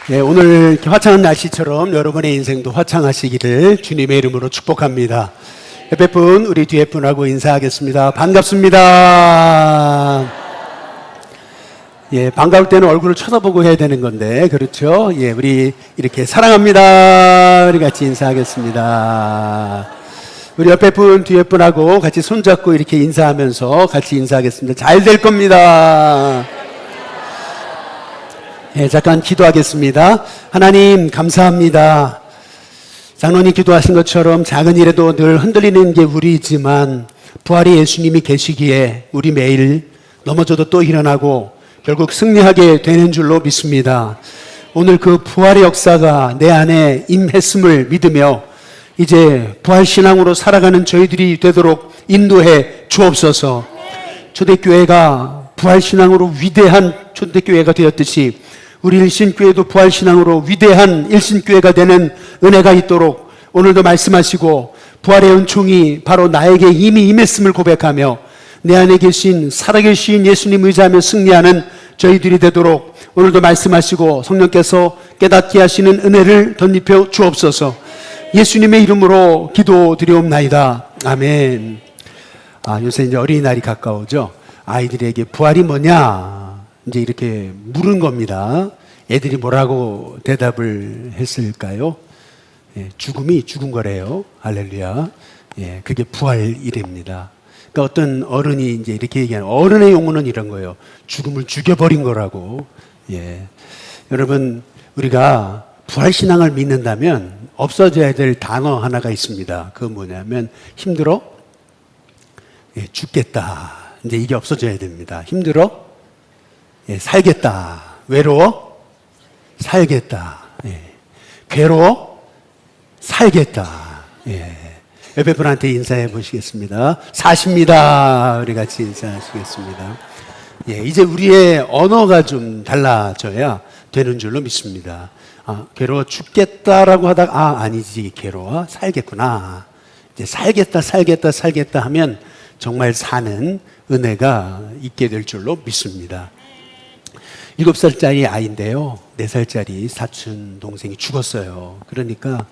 오늘 이렇게 화창한 날씨처럼 여러분의 인생도 화창하시기를 주님의 이름으로 축복합니다. 옆에 분, 우리 뒤에 분하고 인사하겠습니다. 반갑습니다. 반가울 때는 얼굴을 쳐다보고 해야 되는 건데, 그렇죠? 우리 이렇게 사랑합니다. 우리 같이 인사하겠습니다. 우리 옆에 분, 뒤에 분하고 같이 손잡고 이렇게 인사하면서 같이 인사하겠습니다. 잘 될 겁니다. 잠깐 기도하겠습니다. 하나님 감사합니다. 장로님 기도하신 것처럼 작은 일에도 늘 흔들리는 게 우리이지만 부활의 예수님이 계시기에 우리 매일 넘어져도 또 일어나고 결국 승리하게 되는 줄로 믿습니다. 오늘 그 부활의 역사가 내 안에 임했음을 믿으며 이제 부활신앙으로 살아가는 저희들이 되도록 인도해 주옵소서. 초대교회가 부활신앙으로 위대한 초대교회가 되었듯이 우리 일신교회도 부활신앙으로 위대한 일신교회가 되는 은혜가 있도록 오늘도 말씀하시고 부활의 은총이 바로 나에게 이미 임했음을 고백하며 내 안에 계신 살아계신 예수님 의지하며 승리하는 저희들이 되도록 오늘도 말씀하시고 성령께서 깨닫게 하시는 은혜를 덧입혀 주옵소서. 예수님의 이름으로 기도드리옵나이다. 아멘. 요새 이제 어린이날이 가까워져. 아이들에게 부활이 뭐냐? 이제 이렇게 물은 겁니다. 애들이 뭐라고 대답을 했을까요? 죽음이 죽은 거래요. 할렐루야. 그게 부활이랍니다. 그러니까 어떤 어른이 이제 이렇게 얘기하는, 어른의 용어는 이런 거예요. 죽음을 죽여버린 거라고. 여러분, 우리가 부활신앙을 믿는다면 없어져야 될 단어 하나가 있습니다. 그건 뭐냐면 힘들어? 죽겠다. 이제 이게 없어져야 됩니다. 힘들어? 살겠다. 외로워? 살겠다. 괴로워? 살겠다. 옆에 분한테 인사해 보시겠습니다. 사십니다. 우리 같이 인사하시겠습니다. 이제 우리의 언어가 좀 달라져야 되는 줄로 믿습니다. 괴로워 죽겠다라고 하다가 아니지, 괴로워 살겠구나. 이제 살겠다 하면 정말 사는 은혜가 있게 될 줄로 믿습니다. 7살짜리 아이인데요, 4살짜리 사촌 동생이 죽었어요. 그러니까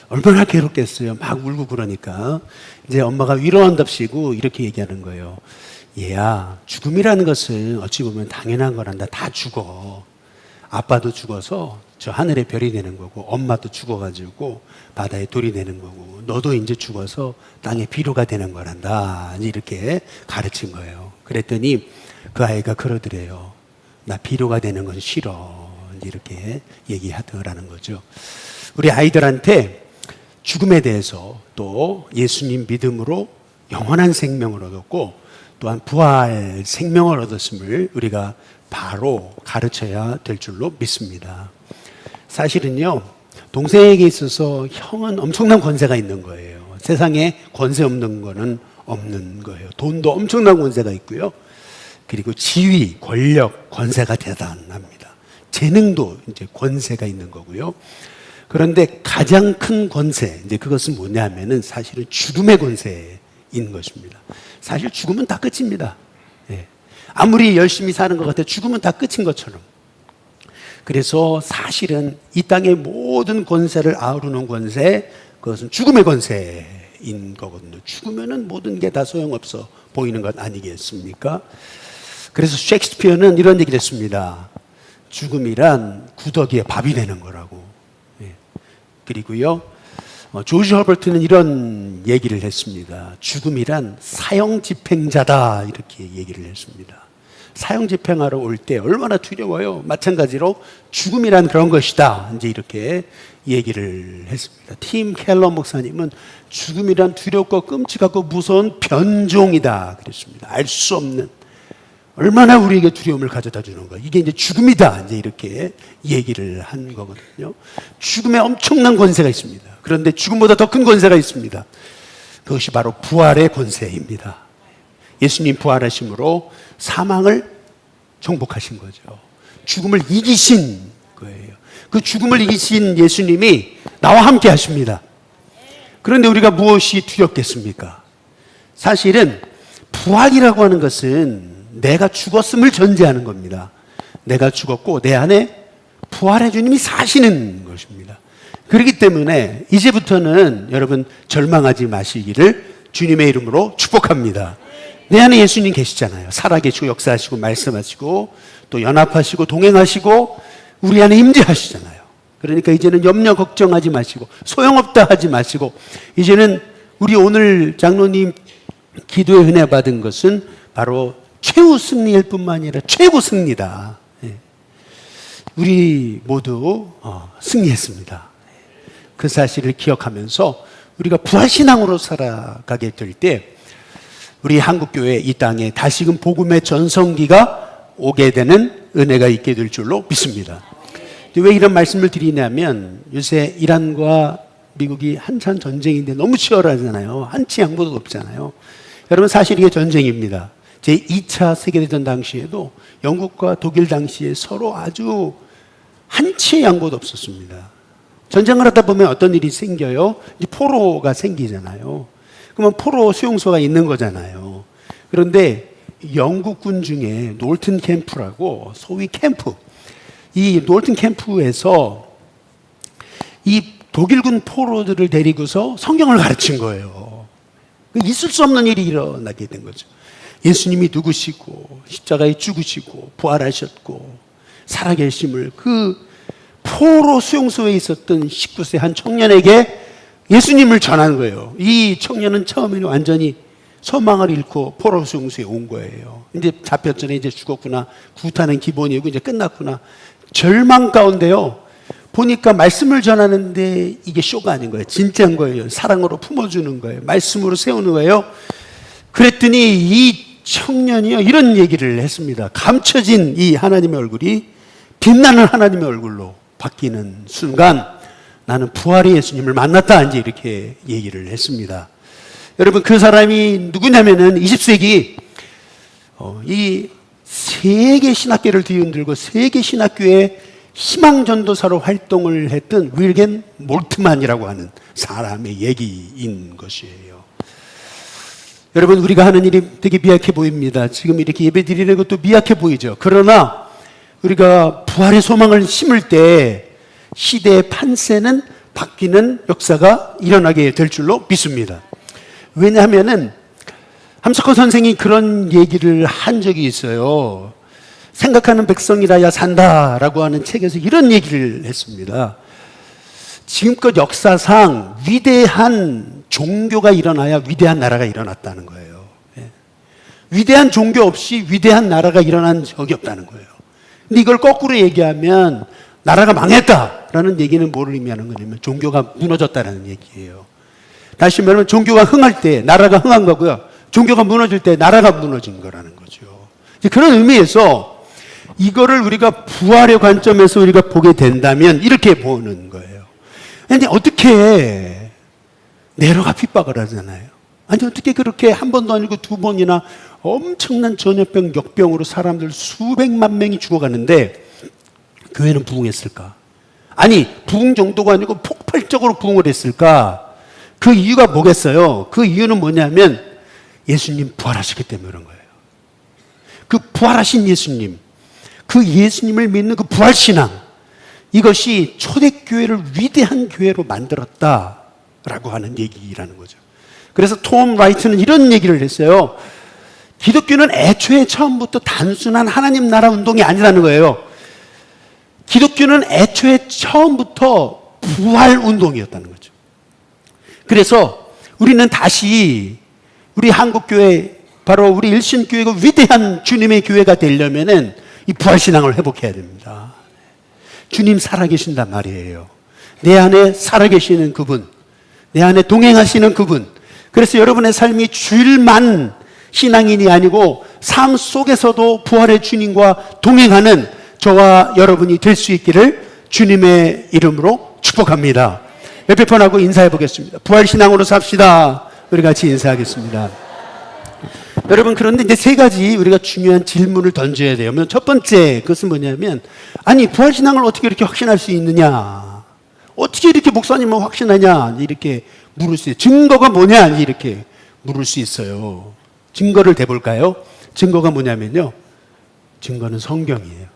얼마나 괴롭겠어요. 막 울고 그러니까 이제 엄마가 위로한답시고 이렇게 얘기하는 거예요. 얘야, 죽음이라는 것은 어찌 보면 당연한 거란다. 다 죽어. 아빠도 죽어서 저 하늘의 별이 되는 거고, 엄마도 죽어가지고 바다에 돌이 되는 거고, 너도 이제 죽어서 땅의 비료가 되는 거란다. 이렇게 가르친 거예요. 그랬더니 그 아이가 그러더래요. 나 비료가 되는 건 싫어. 이렇게 얘기하더라는 거죠. 우리 아이들한테 죽음에 대해서 또 예수님 믿음으로 영원한 생명을 얻었고 또한 부활 생명을 얻었음을 우리가 바로 가르쳐야 될 줄로 믿습니다. 사실은요, 동생에게 있어서 형은 엄청난 권세가 있는 거예요. 세상에 권세 없는 거는 없는 거예요. 돈도 엄청난 권세가 있고요. 그리고 지위, 권력, 권세가 대단합니다. 재능도 이제 권세가 있는 거고요. 그런데 가장 큰 권세, 이제 그것은 뭐냐면은 사실은 죽음의 권세인 것입니다. 사실 죽음은 다 끝입니다. 아무리 열심히 사는 것 같아도 죽음은 다 끝인 것처럼. 그래서 사실은 이 땅의 모든 권세를 아우르는 권세, 그것은 죽음의 권세인 거거든요. 죽으면은 모든 게 다 소용없어 보이는 것 아니겠습니까? 그래서 셰익스피어는 이런 얘기를 했습니다. 죽음이란 구더기에 밥이 되는 거라고. 그리고요, 조지 허버트는 이런 얘기를 했습니다. 죽음이란 사형집행자다. 이렇게 얘기를 했습니다. 사형집행하러 올 때 얼마나 두려워요. 마찬가지로 죽음이란 그런 것이다. 이제 이렇게 얘기를 했습니다. 팀 켈러 목사님은 죽음이란 두렵고 끔찍하고 무서운 변종이다. 그랬습니다. 알 수 없는. 얼마나 우리에게 두려움을 가져다 주는 거야. 이게 이제 죽음이다. 이제 이렇게 얘기를 한 거거든요. 죽음에 엄청난 권세가 있습니다. 그런데 죽음보다 더 큰 권세가 있습니다. 그것이 바로 부활의 권세입니다. 예수님 부활하심으로 사망을 정복하신 거죠. 죽음을 이기신 거예요. 그 죽음을 이기신 예수님이 나와 함께 하십니다. 그런데 우리가 무엇이 두렵겠습니까? 사실은 부활이라고 하는 것은 내가 죽었음을 전제하는 겁니다. 내가 죽었고 내 안에 부활의 주님이 사시는 것입니다. 그렇기 때문에 이제부터는 여러분 절망하지 마시기를 주님의 이름으로 축복합니다. 내 안에 예수님 계시잖아요. 살아계시고 역사하시고 말씀하시고 또 연합하시고 동행하시고 우리 안에 임재하시잖아요. 그러니까 이제는 염려 걱정하지 마시고 소용없다 하지 마시고 이제는 우리 오늘 장로님 기도에 은혜 받은 것은 바로 최후 승리일 뿐만 아니라 최고 승리다. 우리 모두 승리했습니다. 그 사실을 기억하면서 우리가 부활신앙으로 살아가게 될 때 우리 한국교회 이 땅에 다시금 복음의 전성기가 오게 되는 은혜가 있게 될 줄로 믿습니다. 왜 이런 말씀을 드리냐면 요새 이란과 미국이 한참 전쟁인데 너무 치열하잖아요. 한치 양보도 없잖아요. 여러분 사실 이게 전쟁입니다. 제2차 세계대전 당시에도 영국과 독일 당시에 서로 아주 한치의 양보도 없었습니다. 전쟁을 하다 보면 어떤 일이 생겨요? 이제 포로가 생기잖아요. 그러면 포로 수용소가 있는 거잖아요. 그런데 영국군 중에 놀튼 캠프라고 소위 캠프, 이 놀튼 캠프에서 이 독일군 포로들을 데리고서 성경을 가르친 거예요. 있을 수 없는 일이 일어나게 된 거죠. 예수님이 누구시고 십자가에 죽으시고 부활하셨고 살아계심을 그 포로 수용소에 있었던 19세 한 청년에게 예수님을 전한 거예요. 이 청년은 처음에는 완전히 소망을 잃고 포로 수용소에 온 거예요. 이제 잡혔잖아요. 이제 죽었구나. 구타는 기본이고 이제 끝났구나. 절망 가운데요. 보니까 말씀을 전하는데 이게 쇼가 아닌 거예요. 진짜인 거예요. 사랑으로 품어주는 거예요. 말씀으로 세우는 거예요. 그랬더니 이 청년이요 이런 얘기를 했습니다. 감춰진 이 하나님의 얼굴이 빛나는 하나님의 얼굴로 바뀌는 순간 나는 부활의 예수님을 만났다 이제 이렇게 얘기를 했습니다. 여러분 그 사람이 누구냐면은 20세기 이 세계 신학계를 뒤흔들고 세계 신학교의 희망전도사로 활동을 했던 윌겐 몰트만이라고 하는 사람의 얘기인 것이에요. 여러분 우리가 하는 일이 되게 미약해 보입니다. 지금 이렇게 예배 드리는 것도 미약해 보이죠. 그러나 우리가 부활의 소망을 심을 때 시대의 판세는 바뀌는 역사가 일어나게 될 줄로 믿습니다. 왜냐하면은 함석헌 선생이 그런 얘기를 한 적이 있어요. 생각하는 백성이라야 산다라고 하는 책에서 이런 얘기를 했습니다. 지금껏 역사상 위대한 종교가 일어나야 위대한 나라가 일어났다는 거예요. 위대한 종교 없이 위대한 나라가 일어난 적이 없다는 거예요. 근데 이걸 거꾸로 얘기하면 나라가 망했다라는 얘기는 뭐를 의미하는 거냐면 종교가 무너졌다는 얘기예요. 다시 말하면 종교가 흥할 때 나라가 흥한 거고요. 종교가 무너질 때 나라가 무너진 거라는 거죠. 그런 의미에서 이거를 우리가 부활의 관점에서 우리가 보게 된다면 이렇게 보는 거예요. 근데 어떻게 네로가 핍박을 하잖아요. 아니 어떻게 그렇게 한 번도 아니고 두 번이나 엄청난 전염병, 역병으로 사람들 수백만 명이 죽어가는데 교회는 부흥했을까? 아니 부흥 정도가 아니고 폭발적으로 부흥을 했을까? 그 이유가 뭐겠어요? 그 이유는 뭐냐면 예수님 부활하셨기 때문에 그런 거예요. 그 부활하신 예수님, 그 예수님을 믿는 그 부활신앙, 이것이 초대교회를 위대한 교회로 만들었다라고 하는 얘기라는 거죠. 그래서 톰 라이트는 이런 얘기를 했어요. 기독교는 애초에 처음부터 단순한 하나님 나라 운동이 아니라는 거예요. 기독교는 애초에 처음부터 부활 운동이었다는 거죠. 그래서 우리는 다시 우리 한국교회, 바로 우리 일신교회가 위대한 주님의 교회가 되려면은 이 부활신앙을 회복해야 됩니다. 주님 살아계신단 말이에요. 내 안에 살아계시는 그분, 내 안에 동행하시는 그분. 그래서 여러분의 삶이 주일만 신앙인이 아니고 삶 속에서도 부활의 주님과 동행하는 저와 여러분이 될 수 있기를 주님의 이름으로 축복합니다. 옆에 분하고 인사해 보겠습니다. 부활신앙으로 삽시다. 우리 같이 인사하겠습니다. 여러분, 그런데 이제 세 가지 우리가 중요한 질문을 던져야 돼요. 첫 번째, 그것은 뭐냐면, 아니, 부활신앙을 어떻게 이렇게 확신할 수 있느냐? 어떻게 이렇게 목사님은 확신하냐? 이렇게 물을 수 있어요. 증거가 뭐냐? 이렇게 물을 수 있어요. 증거를 대볼까요? 증거가 뭐냐면요. 증거는 성경이에요.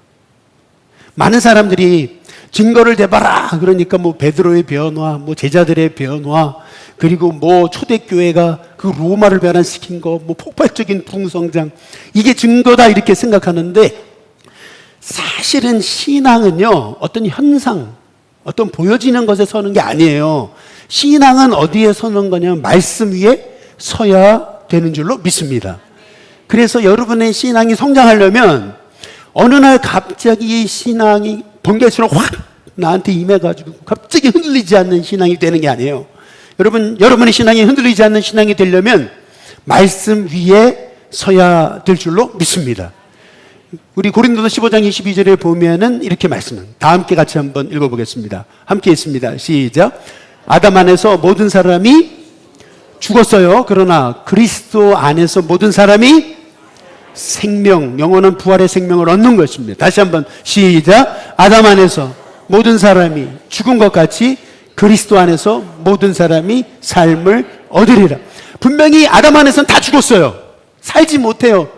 많은 사람들이 증거를 대봐라. 그러니까 뭐 베드로의 변화, 뭐 제자들의 변화, 그리고 뭐 초대교회가 그 로마를 변환시킨 거, 뭐 폭발적인 부흥성장, 이게 증거다 이렇게 생각하는데, 사실은 신앙은요, 어떤 현상, 어떤 보여지는 것에 서는 게 아니에요. 신앙은 어디에 서는 거냐면 말씀 위에 서야 되는 줄로 믿습니다. 그래서 여러분의 신앙이 성장하려면 어느 날 갑자기 신앙이 번개처럼 확 나한테 임해가지고 갑자기 흔들리지 않는 신앙이 되는 게 아니에요. 여러분의 신앙이 흔들리지 않는 신앙이 되려면 말씀 위에 서야 될 줄로 믿습니다. 우리 고린도서 15장 22절에 보면은 이렇게 말씀합니다. 다 함께 같이 한번 읽어보겠습니다. 함께 있습니다. 시작. 아담 안에서 모든 사람이 죽었어요. 그러나 그리스도 안에서 모든 사람이 생명, 영원한 부활의 생명을 얻는 것입니다. 다시 한번 시작. 아담 안에서 모든 사람이 죽은 것 같이 그리스도 안에서 모든 사람이 삶을 얻으리라. 분명히 아담 안에서는 다 죽었어요. 살지 못해요.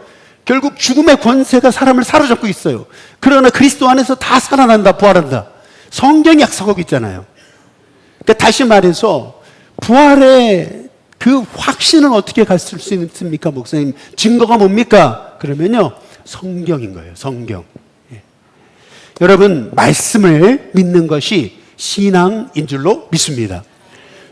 결국 죽음의 권세가 사람을 사로잡고 있어요. 그러나 그리스도 안에서 다 살아난다, 부활한다. 성경이 약속하고 있잖아요. 그러니까 다시 말해서 부활의 그 확신을 어떻게 가질 수 있습니까, 목사님? 증거가 뭡니까? 그러면요, 성경인 거예요. 성경. 예. 여러분, 말씀을 믿는 것이 신앙인 줄로 믿습니다.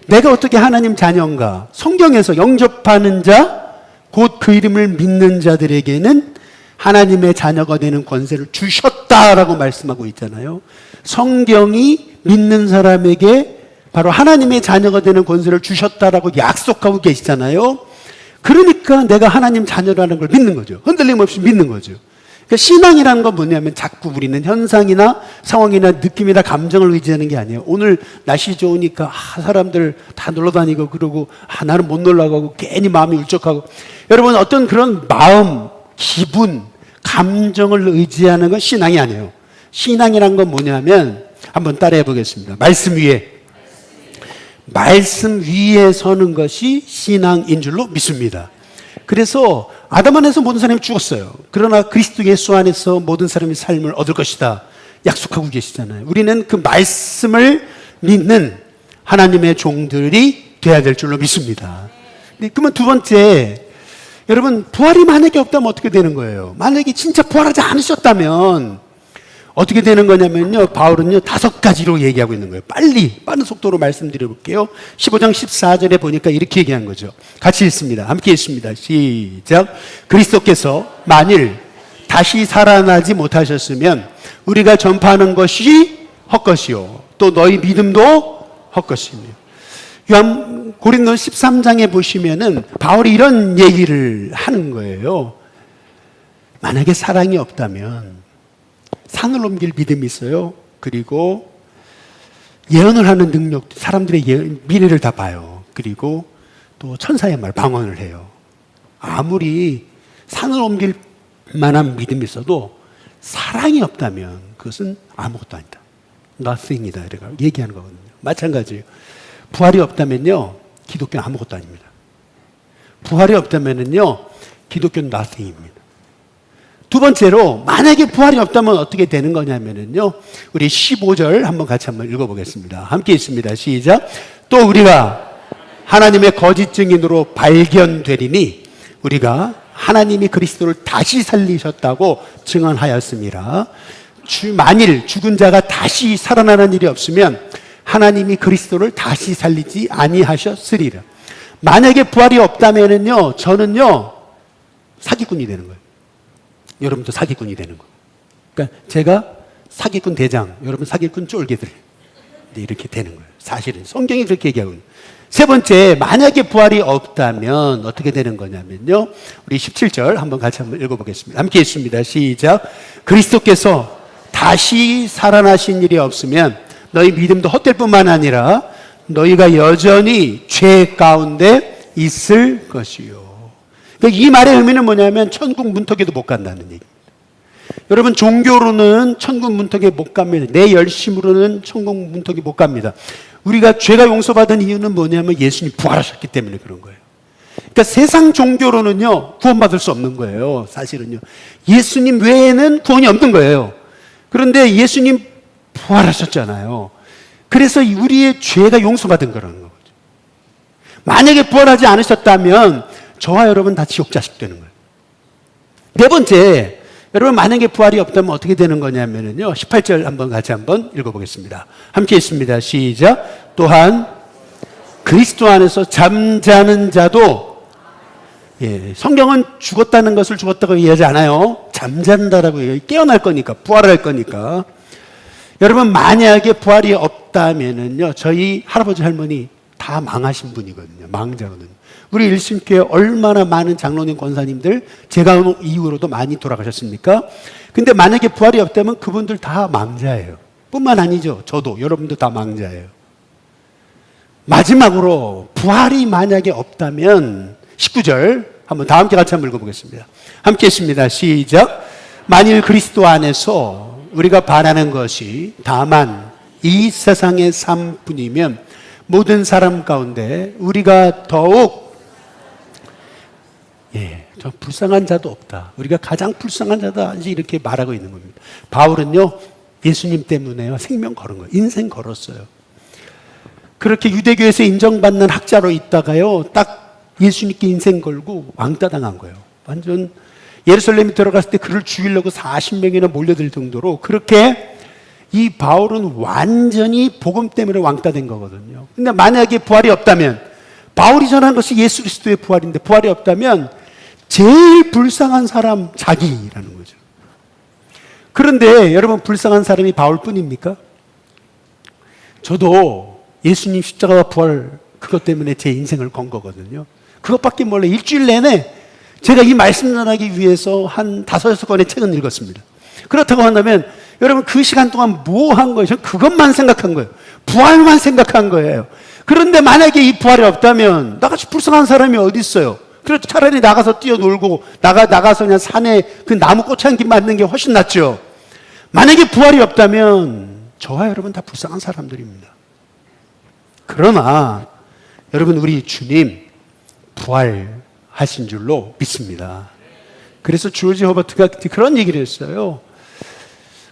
내가 어떻게 하나님 자녀인가? 성경에서 영접하는 자, 곧 그 이름을 믿는 자들에게는 하나님의 자녀가 되는 권세를 주셨다라고 말씀하고 있잖아요. 성경이 믿는 사람에게 바로 하나님의 자녀가 되는 권세를 주셨다라고 약속하고 계시잖아요. 그러니까 내가 하나님 자녀라는 걸 믿는 거죠. 흔들림 없이 믿는 거죠. 그러니까 신앙이라는 건 뭐냐면 자꾸 우리는 현상이나 상황이나 느낌이나 감정을 의지하는 게 아니에요. 오늘 날씨 좋으니까 사람들 다 놀러 다니고 그러고 나는 못 놀러 가고 괜히 마음이 울적하고, 여러분 어떤 그런 마음, 기분, 감정을 의지하는 건 신앙이 아니에요. 신앙이란 건 뭐냐면 한번 따라해 보겠습니다. 말씀 위에 서는 것이 신앙인 줄로 믿습니다. 그래서 아담 안에서 모든 사람이 죽었어요. 그러나 그리스도 예수 안에서 모든 사람이 삶을 얻을 것이다 약속하고 계시잖아요. 우리는 그 말씀을 믿는 하나님의 종들이 돼야 될 줄로 믿습니다. 그러면 두 번째, 여러분 부활이 만약에 없다면 어떻게 되는 거예요? 만약에 진짜 부활하지 않으셨다면 어떻게 되는 거냐면요, 바울은요 5가지로 얘기하고 있는 거예요. 빠른 속도로 말씀드려 볼게요. 15장 14절에 보니까 이렇게 얘기한 거죠. 같이 읽습니다. 함께 읽습니다. 시작. 그리스도께서 만일 다시 살아나지 못하셨으면 우리가 전파하는 것이 헛것이요 또 너희 믿음도 헛것이며. 고린도 13장에 보시면은 바울이 이런 얘기를 하는 거예요. 만약에 사랑이 없다면 산을 옮길 믿음이 있어요. 그리고 예언을 하는 능력, 사람들의 미래를 다 봐요. 그리고 또 천사의 말 방언을 해요. 아무리 산을 옮길 만한 믿음이 있어도 사랑이 없다면 그것은 아무것도 아니다. nothing이다. 이렇게 얘기하는 거거든요. 마찬가지예요. 부활이 없다면요, 기독교는 아무것도 아닙니다. 부활이 없다면요, 기독교는 nothing입니다. 두 번째로, 만약에 부활이 없다면 어떻게 되는 거냐면요, 우리 15절 한번 같이 한번 읽어보겠습니다. 함께 있습니다. 시작. 또 우리가 하나님의 거짓 증인으로 발견되리니 우리가 하나님이 그리스도를 다시 살리셨다고 증언하였습니다. 만일 죽은 자가 다시 살아나는 일이 없으면 하나님이 그리스도를 다시 살리지 아니하셨으리라. 만약에 부활이 없다면요, 저는요 사기꾼이 되는 거예요. 여러분도 사기꾼이 되는 거예요. 그러니까 제가 사기꾼 대장, 여러분 사기꾼 쫄개들, 이렇게 되는 거예요. 사실은 성경이 그렇게 얘기하고 있는 거예요. 세 번째, 만약에 부활이 없다면 어떻게 되는 거냐면요, 우리 17절 한번 같이 한번 읽어보겠습니다. 함께 읽습니다. 시작. 그리스도께서 다시 살아나신 일이 없으면 너희 믿음도 헛될 뿐만 아니라 너희가 여전히 죄 가운데 있을 것이요. 그러니까 이 말의 의미는 뭐냐면 천국 문턱에도 못 간다는 얘기입니다. 여러분, 종교로는 천국 문턱에 못 갑니다. 내 열심으로는 천국 문턱에 못 갑니다. 우리가 죄가 용서받은 이유는 뭐냐면 예수님 부활하셨기 때문에 그런 거예요. 그러니까 세상 종교로는요 구원받을 수 없는 거예요. 사실은요 예수님 외에는 구원이 없는 거예요. 그런데 예수님 부활하셨잖아요. 그래서 우리의 죄가 용서받은 거라는 거죠. 만약에 부활하지 않으셨다면 저와 여러분 다 지옥 자식 되는 거예요. 네 번째, 여러분 만약에 부활이 없다면 어떻게 되는 거냐면요, 18절 같이 한번 읽어보겠습니다. 함께 읽습니다. 시작. 또한 그리스도 안에서 잠자는 자도, 성경은 죽었다는 것을 죽었다고 얘기하지 않아요. 잠잔다라고 얘기해요. 깨어날 거니까, 부활할 거니까. 여러분 만약에 부활이 없다면은요, 저희 할아버지 할머니 다 망하신 분이거든요. 망자거든요. 우리 일심교회 얼마나 많은 장로님 권사님들 제가 이후로도 많이 돌아가셨습니까? 근데 만약에 부활이 없다면 그분들 다 망자예요. 뿐만 아니죠. 저도, 여러분도 다 망자예요. 마지막으로 부활이 만약에 없다면 19절 한번 다 함께 같이 한번 읽어보겠습니다. 함께 했습니다. 시작. 만일 그리스도 안에서 우리가 바라는 것이 다만 이 세상의 삶뿐이면 모든 사람 가운데 우리가 더욱 저 불쌍한 자도 없다. 우리가 가장 불쌍한 자다. 이렇게 말하고 있는 겁니다. 바울은요, 예수님 때문에요, 생명 걸은 거예요. 인생 걸었어요. 그렇게 유대교에서 인정받는 학자로 있다가요, 딱 예수님께 인생 걸고 왕따 당한 거예요. 완전 예루살렘에 들어갔을 때 그를 죽이려고 40명이나 몰려들 정도로 그렇게 이 바울은 완전히 복음 때문에 왕따 된 거거든요. 근데 만약에 부활이 없다면, 바울이 전한 것이 예수 그리스도의 부활인데 부활이 없다면 제일 불쌍한 사람 자기라는 거죠. 그런데 여러분, 불쌍한 사람이 바울뿐입니까? 저도 예수님 십자가와 부활 그것 때문에 제 인생을 건 거거든요. 그것밖에 몰라. 일주일 내내 제가 이 말씀 전하기 위해서 한 5-6권의 책은 읽었습니다. 그렇다고 한다면 여러분 그 시간 동안 뭐 한 거예요? 저는 그것만 생각한 거예요. 부활만 생각한 거예요. 그런데 만약에 이 부활이 없다면 나같이 불쌍한 사람이 어디 있어요? 그래서 차라리 나가서 뛰어놀고 나가서 그냥 산에 그 나무 꽃향기 맡는 게 훨씬 낫죠. 만약에 부활이 없다면 저와 여러분 다 불쌍한 사람들입니다. 그러나 여러분, 우리 주님 부활하신 줄로 믿습니다. 그래서 조지 허버트가 그런 얘기를 했어요.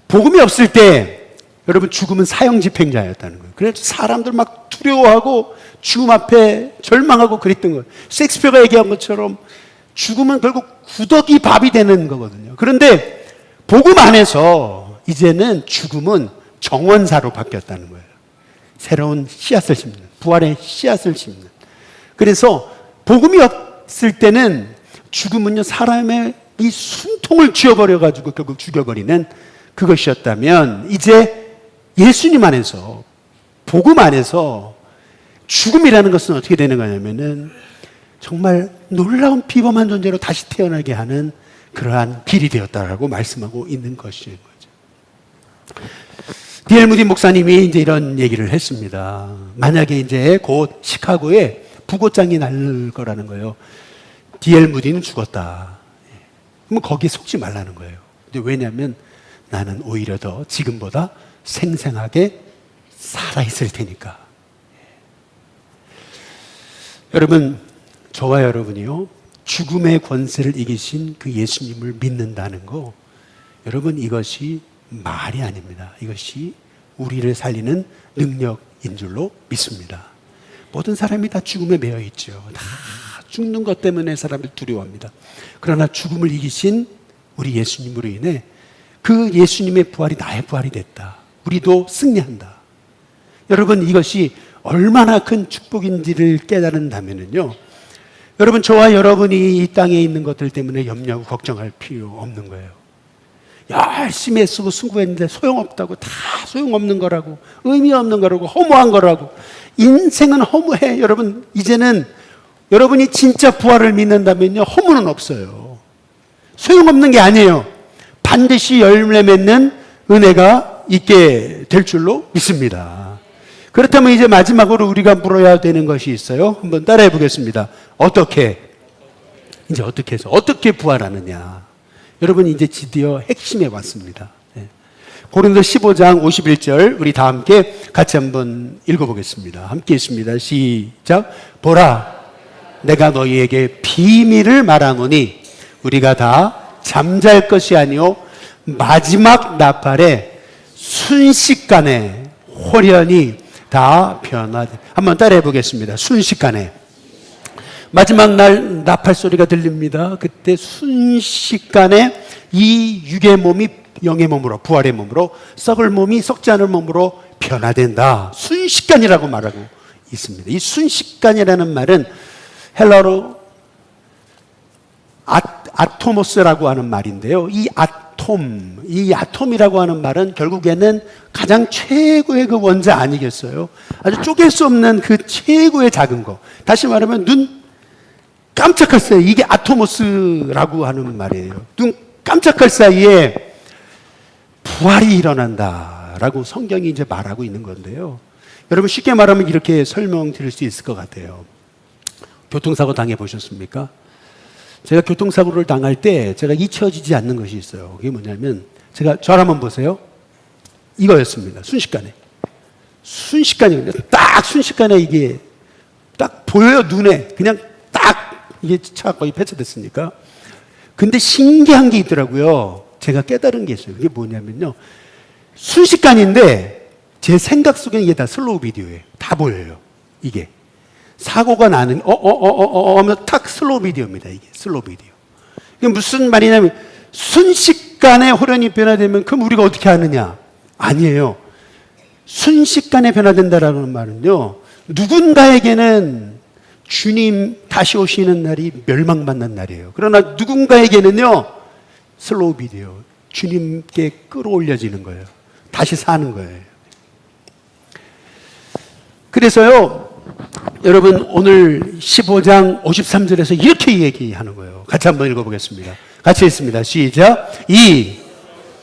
복음이 없을 때 여러분 죽음은 사형 집행자였다는 거예요. 그래서 사람들 막 두려워하고 죽음 앞에 절망하고 그랬던 거예요. 셰익스피어가 얘기한 것처럼 죽음은 결국 구더기 밥이 되는 거거든요. 그런데 복음 안에서 이제는 죽음은 정원사로 바뀌었다는 거예요. 새로운 씨앗을 심는, 부활의 씨앗을 심는. 그래서 복음이 없을 때는 죽음은요, 사람의 이 숨통을 쥐어버려가지고 결국 죽여버리는 그것이었다면, 이제 예수님 안에서, 복음 안에서 죽음이라는 것은 어떻게 되는 거냐면은 정말 놀라운 비범한 존재로 다시 태어나게 하는 그러한 길이 되었다라고 말씀하고 있는 것인 거죠. D.L. 무디 목사님이 이제 이런 얘기를 했습니다. 만약에 이제 곧 시카고에 부고장이 날 거라는 거예요. D.L. 무디는 죽었다. 그러면 거기에 속지 말라는 거예요. 근데 왜냐하면 나는 오히려 더 지금보다 생생하게 살아있을 테니까. 여러분, 저와 여러분이요, 죽음의 권세를 이기신 그 예수님을 믿는다는 거, 여러분 이것이 말이 아닙니다. 이것이 우리를 살리는 능력인 줄로 믿습니다. 모든 사람이 다 죽음에 매여 있죠. 다 죽는 것 때문에 사람들 두려워합니다. 그러나 죽음을 이기신 우리 예수님으로 인해 그 예수님의 부활이 나의 부활이 됐다. 우리도 승리한다. 여러분, 이것이 얼마나 큰 축복인지를 깨달은다면요, 여러분, 저와 여러분이 이 땅에 있는 것들 때문에 염려하고 걱정할 필요 없는 거예요. 열심히 애쓰고 수고했는데 소용없다고, 다 소용없는 거라고, 의미 없는 거라고, 허무한 거라고. 인생은 허무해. 여러분, 이제는 여러분이 진짜 부활을 믿는다면요, 허무는 없어요. 소용없는 게 아니에요. 반드시 열매 맺는 은혜가 있게 될 줄로 믿습니다. 그렇다면 이제 마지막으로 우리가 물어야 되는 것이 있어요. 한번 따라해 보겠습니다. 어떻게 해서 어떻게 부활하느냐. 여러분, 이제 드디어 핵심에 왔습니다. 고린도 15장 51절 우리 다 함께 같이 한번 읽어보겠습니다. 함께 있습니다. 시작. 보라, 내가 너희에게 비밀을 말하노니 우리가 다 잠잘 것이 아니요 마지막 나팔에 순식간에 홀연히 다 변화돼. 한번 따라해 보겠습니다. 순식간에. 마지막 날 나팔 소리가 들립니다. 그때 순식간에 이 육의 몸이 영의 몸으로, 부활의 몸으로, 썩을 몸이 썩지 않을 몸으로 변화된다. 순식간이라고 말하고 있습니다. 이 순식간이라는 말은 헬라어로 아토모스라고 하는 말인데요. 이 아톰이라고 하는 말은 결국에는 가장 최고의 그 원자 아니겠어요? 아주 쪼갤 수 없는 그 최고의 작은 거. 다시 말하면 눈 깜짝할 사이에, 이게 아토모스라고 하는 말이에요. 눈 깜짝할 사이에 부활이 일어난다라고 성경이 이제 말하고 있는 건데요. 여러분 쉽게 말하면 이렇게 설명드릴 수 있을 것 같아요. 교통사고 당해보셨습니까? 제가 교통사고를 당할 때 제가 잊혀지지 않는 것이 있어요. 그게 뭐냐면 저를 한번 보세요. 이거였습니다. 순식간에 딱 순식간에 이게 딱 보여요. 눈에 그냥 딱 이게 차가 거의 폐차됐으니까. 근데 신기한 게 있더라고요. 제가 깨달은 게 있어요. 그게 뭐냐면요, 순식간인데 제 생각 속에는 이게 다 슬로우 비디오예요. 다 보여요. 이게 사고가 나는 하면 탁 슬로우 비디오입니다. 이게 슬로우 비디오. 이게 무슨 말이냐면 순식간에 홀연히 변화되면 그럼 우리가 어떻게 하느냐? 아니에요. 순식간에 변화된다라는 말은요, 누군가에게는 주님 다시 오시는 날이 멸망받는 날이에요. 그러나 누군가에게는요, 슬로우 비디오, 주님께 끌어올려지는 거예요. 다시 사는 거예요. 그래서요, 여러분 오늘 15장 53절에서 이렇게 얘기하는 거예요. 같이 한번 읽어보겠습니다. 같이 읽습니다. 시작. 이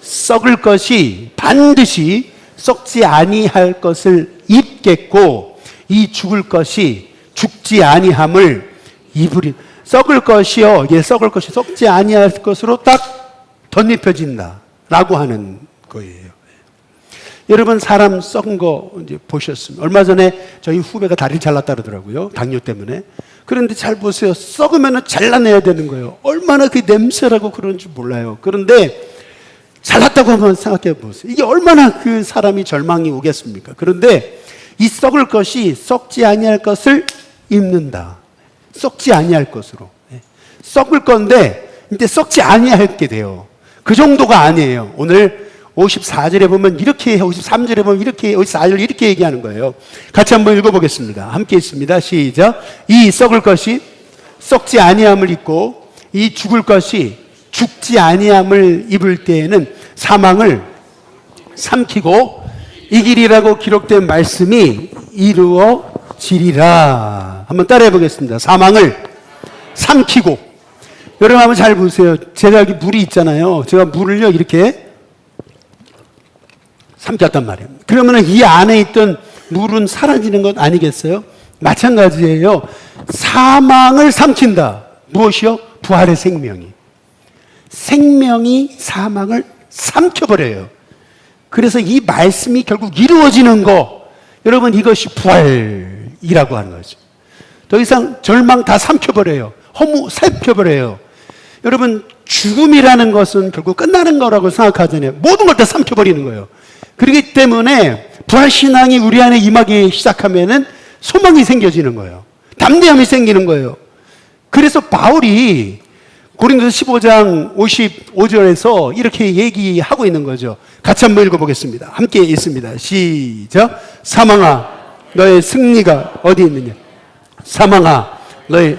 썩을 것이 반드시 썩지 아니할 것을 입겠고 이 죽을 것이 죽지 아니함을 입으리. 썩을 것이요, 예, 썩을 것이 썩지 아니할 것으로 딱 덧입혀진다 라고 하는 거예요. 여러분 사람 썩은 거 이제 보셨습니다. 얼마 전에 저희 후배가 다리를 잘랐다 그러더라고요. 당뇨 때문에. 그런데 잘 보세요. 썩으면 잘라내야 되는 거예요. 얼마나 그 냄새라고 그런지 몰라요. 그런데 잘랐다고 한번 생각해 보세요. 이게 얼마나 그 사람이 절망이 오겠습니까? 그런데 이 썩을 것이 썩지 아니할 것을 입는다. 썩지 아니할 것으로. 썩을 건데 이제 썩지 아니할게 돼요. 그 정도가 아니에요. 오늘 54절에 보면 이렇게, 53절에 보면 이렇게, 54절 이렇게 얘기하는 거예요. 같이 한번 읽어보겠습니다. 함께 있습니다. 시작. 이 썩을 것이 썩지 아니함을 입고 이 죽을 것이 죽지 아니함을 입을 때에는 사망을 삼키고 이 길이라고 기록된 말씀이 이루어지리라. 한번 따라해 보겠습니다. 사망을 삼키고. 여러분 한번 잘 보세요. 제가 여기 물이 있잖아요. 제가 물을요 이렇게 삼켰단 말이에요. 그러면 이 안에 있던 물은 사라지는 것 아니겠어요? 마찬가지예요. 사망을 삼킨다. 무엇이요? 부활의 생명이. 생명이 사망을 삼켜버려요. 그래서 이 말씀이 결국 이루어지는 거, 여러분 이것이 부활이라고 하는 거죠. 더 이상 절망 다 삼켜버려요. 허무 삼켜버려요. 여러분 죽음이라는 것은 결국 끝나는 거라고 생각하잖아요. 모든 걸 다 삼켜버리는 거예요. 그렇기 때문에 부활신앙이 우리 안에 임하기 시작하면은 소망이 생겨지는 거예요. 담대함이 생기는 거예요. 그래서 바울이 고린도서 15장 55절에서 이렇게 얘기하고 있는 거죠. 같이 한번 읽어보겠습니다. 함께 읽습니다. 시작. 사망아 너의 승리가 어디 있느냐. 사망아 너의,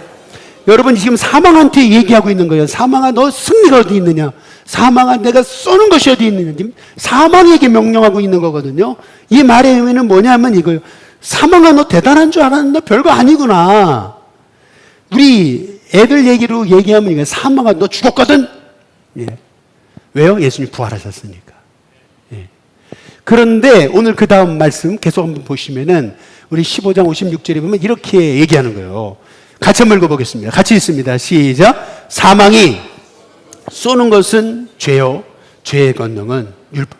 여러분 지금 사망한테 얘기하고 있는 거예요. 사망아 너 승리가 어디 있느냐. 사망아 내가 쏘는 것이 어디 있느냐. 지금 사망에게 명령하고 있는 거거든요. 이 말의 의미는 뭐냐면 이거예요. 사망아 너 대단한 줄 알았는데 별거 아니구나. 우리 애들 얘기로 얘기하면 이거 사망아 너 죽었거든. 예. 왜요? 예수님 부활하셨으니까. 예. 그런데 오늘 그 다음 말씀 계속 한번 보시면은 우리 15장 56절에 보면 이렇게 얘기하는 거예요. 같이 한번 읽어보겠습니다. 같이 읽습니다. 시작. 사망이 쏘는 것은 죄요. 죄의 권능은 율법.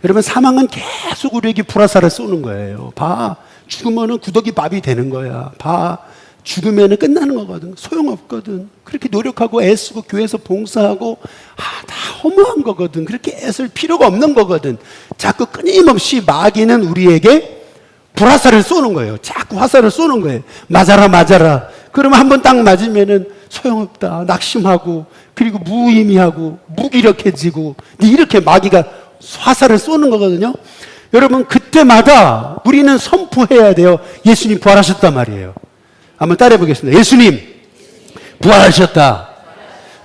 여러분 사망은 계속 우리에게 불화살을 쏘는 거예요. 봐. 죽으면은 구더기 밥이 되는 거야. 봐. 죽으면 끝나는 거거든. 소용없거든. 그렇게 노력하고 애쓰고 교회에서 봉사하고 다 허무한 거거든. 그렇게 애쓸 필요가 없는 거거든. 자꾸 끊임없이 마귀는 우리에게 불화살을 쏘는 거예요. 자꾸 화살을 쏘는 거예요. 맞아라 맞아라. 그러면 한 번 딱 맞으면은 소용없다. 낙심하고 그리고 무의미하고 무기력해지고 이렇게 마귀가 화살을 쏘는 거거든요. 여러분 그때마다 우리는 선포해야 돼요. 예수님 부활하셨단 말이에요. 한번 따라해 보겠습니다. 예수님 부활하셨다.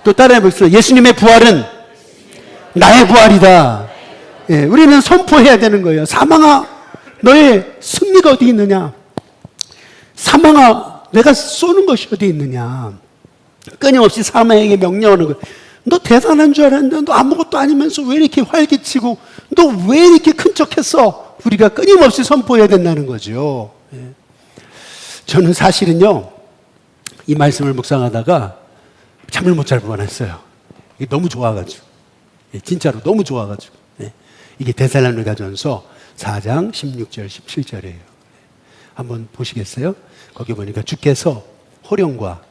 또 따라해 보겠습니다. 예수님의 부활은 나의 부활이다. 예, 우리는 선포해야 되는 거예요. 사망아 너의 승리가 어디 있느냐. 사망아 내가 쏘는 것이 어디 있느냐. 끊임없이 사망에게 명령하는 거예요. 너 대단한 줄 알았는데 너 아무것도 아니면서 왜 이렇게 활기치고 너 왜 이렇게 큰 척했어. 우리가 끊임없이 선포해야 된다는 거죠. 예. 저는 사실은요, 이 말씀을 묵상하다가 잠을 못 잘 뻔했어요. 이게 너무 좋아가지고. 진짜로 너무 좋아가지고. 이게 데살로니가전서 4장 16절 17절이에요. 한번 보시겠어요? 거기 보니까 주께서 호령과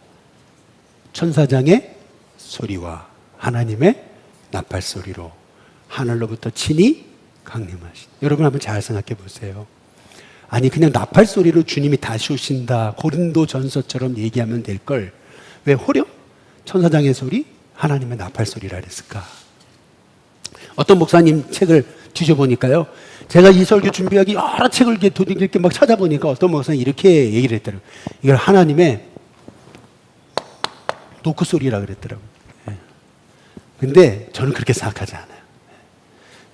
천사장의 소리와 하나님의 나팔 소리로 하늘로부터 친히 강림하신. 여러분 한번 잘 생각해 보세요. 아니 그냥 나팔 소리로 주님이 다시 오신다 고린도전서처럼 얘기하면 될 걸 왜 호령? 천사장의 소리? 하나님의 나팔 소리라 그랬을까? 어떤 목사님 책을 뒤져보니까요, 제가 이 설교 준비하기 여러 책을 이렇게 막 찾아보니까 어떤 목사님 이렇게 얘기를 했더라고요. 이걸 하나님의 노크 소리라 그랬더라고요. 근데 저는 그렇게 생각하지 않아요.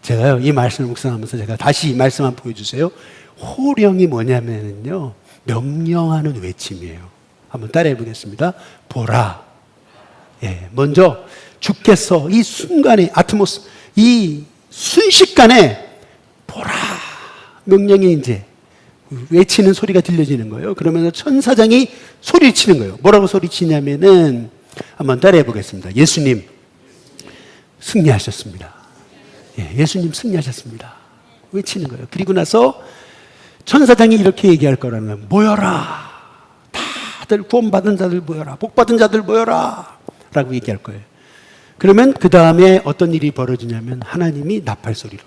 제가요 이 말씀을 묵상하면서 제가 다시 이 말씀 한번 보여주세요. 호령이 뭐냐면요, 명령하는 외침이에요. 한번 따라해 보겠습니다. 보라. 예, 먼저 주께서 이 순간에 아트모스, 이 순식간에 보라 명령이 이제 외치는 소리가 들려지는 거예요. 그러면서 천사장이 소리치는 거예요. 뭐라고 소리치냐면은 한번 따라해 보겠습니다. 예수님 승리하셨습니다. 예, 예수님 승리하셨습니다. 외치는 거예요. 그리고 나서 천사장이 이렇게 얘기할 거라는 거예요. 모여라. 다들 구원받은 자들 모여라. 복받은 자들 모여라. 라고 얘기할 거예요. 그러면 그 다음에 어떤 일이 벌어지냐면 하나님이 나팔 소리로.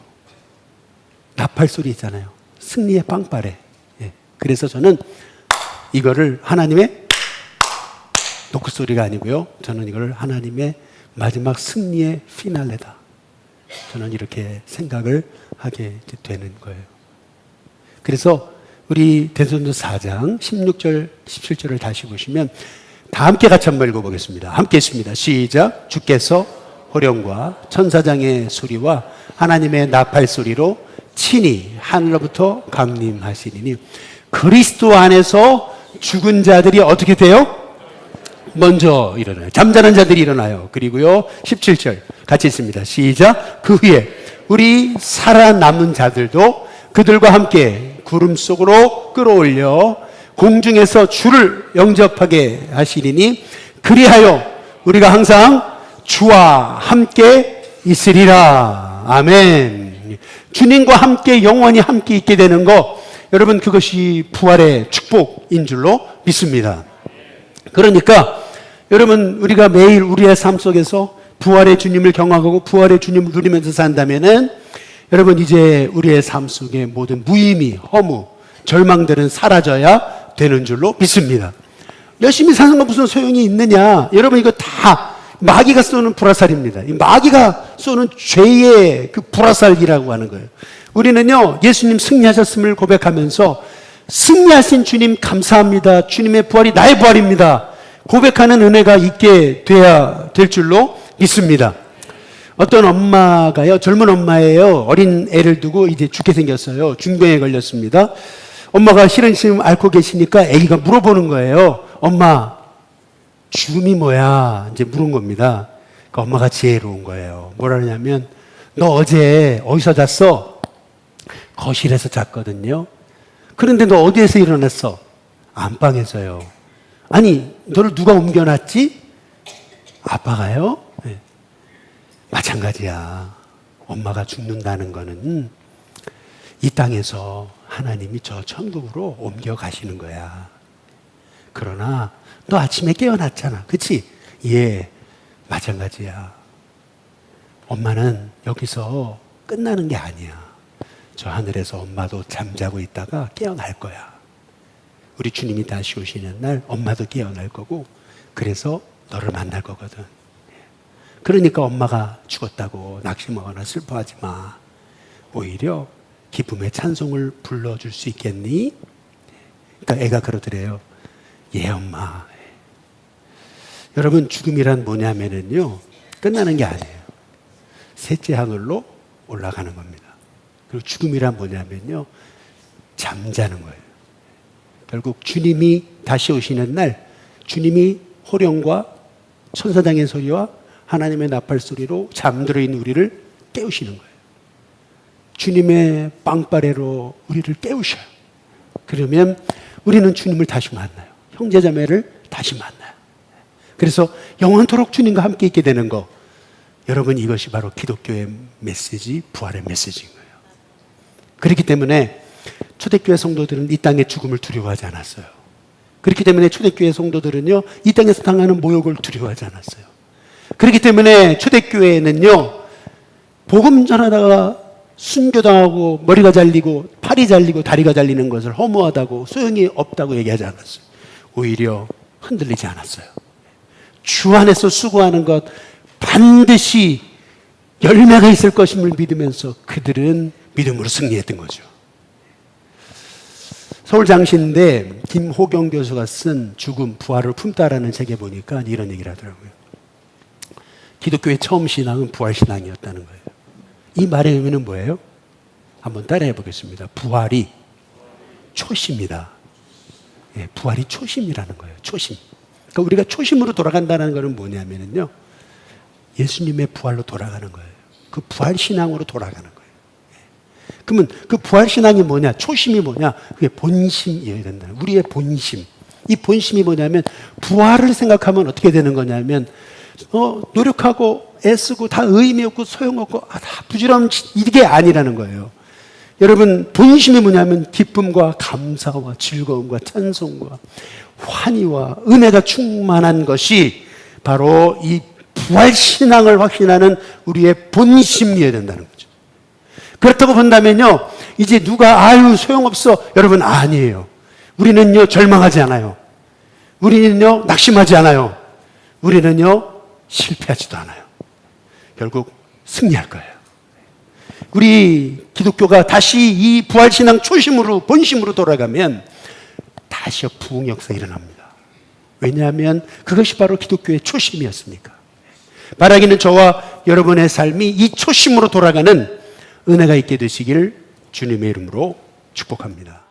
나팔 소리 있잖아요. 승리의 빵빠레. 예. 그래서 저는 이거를 하나님의 노크 소리가 아니고요. 저는 이걸 하나님의 마지막 승리의 피날레다. 저는 이렇게 생각을 하게 되는 거예요. 그래서 우리 데살로니가서 4장 16절 17절을 다시 보시면 다 함께 같이 한번 읽어보겠습니다. 함께 했습니다. 시작. 주께서 호령과 천사장의 소리와 하나님의 나팔 소리로 친히 하늘로부터 강림하시리니 그리스도 안에서 죽은 자들이 어떻게 돼요? 먼저 일어나요. 잠자는 자들이 일어나요. 그리고요 17절 같이 있습니다. 시작. 그 후에 우리 살아남은 자들도 그들과 함께 구름 속으로 끌어올려 공중에서 주를 영접하게 하시리니 그리하여 우리가 항상 주와 함께 있으리라. 아멘. 주님과 함께 영원히 함께 있게 되는 거, 여러분 그것이 부활의 축복인 줄로 믿습니다. 그러니까 여러분 우리가 매일 우리의 삶 속에서 부활의 주님을 경험하고 부활의 주님을 누리면서 산다면은 여러분 이제 우리의 삶 속에 모든 무의미, 허무, 절망들은 사라져야 되는 줄로 믿습니다. 열심히 사는 건 무슨 소용이 있느냐? 여러분 이거 다 마귀가 쏘는 불화살입니다. 이 마귀가 쏘는 죄의 그 불화살이라고 하는 거예요. 우리는요 예수님 승리하셨음을 고백하면서 승리하신 주님 감사합니다. 주님의 부활이 나의 부활입니다. 고백하는 은혜가 있게 돼야 될 줄로 믿습니다. 어떤 엄마가요, 젊은 엄마예요. 어린 애를 두고 이제 죽게 생겼어요. 중병에 걸렸습니다. 엄마가 시름시름 앓고 계시니까 아기가 물어보는 거예요. 엄마, 죽음이 뭐야? 이제 물은 겁니다. 그러니까 엄마가 지혜로운 거예요. 뭐라 하냐면, 너 어제 어디서 잤어? 거실에서 잤거든요. 그런데 너 어디에서 일어났어? 안방에서요. 아니, 너를 누가 옮겨놨지? 아빠가요? 네. 마찬가지야. 엄마가 죽는다는 거는 이 땅에서 하나님이 저 천국으로 옮겨가시는 거야. 그러나 너 아침에 깨어났잖아. 그치? 예, 마찬가지야. 엄마는 여기서 끝나는 게 아니야. 저 하늘에서 엄마도 잠자고 있다가 깨어날 거야. 우리 주님이 다시 오시는 날 엄마도 깨어날 거고, 그래서 너를 만날 거거든. 그러니까 엄마가 죽었다고 낙심하거나 슬퍼하지 마. 오히려 기쁨의 찬송을 불러줄 수 있겠니? 그러니까 애가 그러더래요. 예, 엄마. 여러분, 죽음이란 뭐냐면요, 끝나는 게 아니에요. 셋째 하늘로 올라가는 겁니다. 그리고 죽음이란 뭐냐면요, 잠자는 거예요. 결국 주님이 다시 오시는 날, 주님이 호령과 천사장의 소리와 하나님의 나팔 소리로 잠들어 있는 우리를 깨우시는 거예요. 주님의 빵빠레로 우리를 깨우셔요. 그러면 우리는 주님을 다시 만나요. 형제자매를 다시 만나요. 그래서 영원토록 주님과 함께 있게 되는 거. 여러분, 이것이 바로 기독교의 메시지, 부활의 메시지인 거예요. 그렇기 때문에 초대교회 성도들은 이 땅의 죽음을 두려워하지 않았어요. 그렇기 때문에 초대교회 성도들은요, 이 땅에서 당하는 모욕을 두려워하지 않았어요. 그렇기 때문에 초대교회는요, 복음 전하다가 순교당하고 머리가 잘리고 팔이 잘리고 다리가 잘리는 것을 허무하다고 소용이 없다고 얘기하지 않았어요. 오히려 흔들리지 않았어요. 주 안에서 수고하는 것 반드시 열매가 있을 것임을 믿으면서 그들은 믿음으로 승리했던 거죠. 서울장신대 김호경 교수가 쓴 죽음, 부활을 품다라는 책에 보니까 이런 얘기를 하더라고요. 기독교의 처음 신앙은 부활신앙이었다는 거예요. 이 말의 의미는 뭐예요? 한번 따라해 보겠습니다. 부활이 초심이다. 예, 부활이 초심이라는 거예요. 초심. 그러니까 우리가 초심으로 돌아간다는 것은 뭐냐면요, 예수님의 부활로 돌아가는 거예요. 그 부활신앙으로 돌아가는 거예요. 예. 그러면 그 부활신앙이 뭐냐? 초심이 뭐냐? 그게 본심이어야 된다는 거예요. 우리의 본심. 이 본심이 뭐냐면, 부활을 생각하면 어떻게 되는 거냐면, 노력하고 애쓰고 다 의미 없고 소용없고 다 부질없는 이게 아니라는 거예요. 여러분, 본심이 뭐냐면 기쁨과 감사와 즐거움과 찬송과 환희와 은혜가 충만한 것이 바로 이 부활신앙을 확신하는 우리의 본심이어야 된다는 거죠. 그렇다고 본다면요, 이제 누가 아유 소용없어, 여러분, 아니에요. 우리는요 절망하지 않아요. 우리는요 낙심하지 않아요. 우리는요 실패하지도 않아요. 결국 승리할 거예요. 우리 기독교가 다시 이 부활신앙 초심으로, 본심으로 돌아가면 다시 부흥 역사가 일어납니다. 왜냐하면 그것이 바로 기독교의 초심이었으니까. 바라기는 저와 여러분의 삶이 이 초심으로 돌아가는 은혜가 있게 되시길 주님의 이름으로 축복합니다.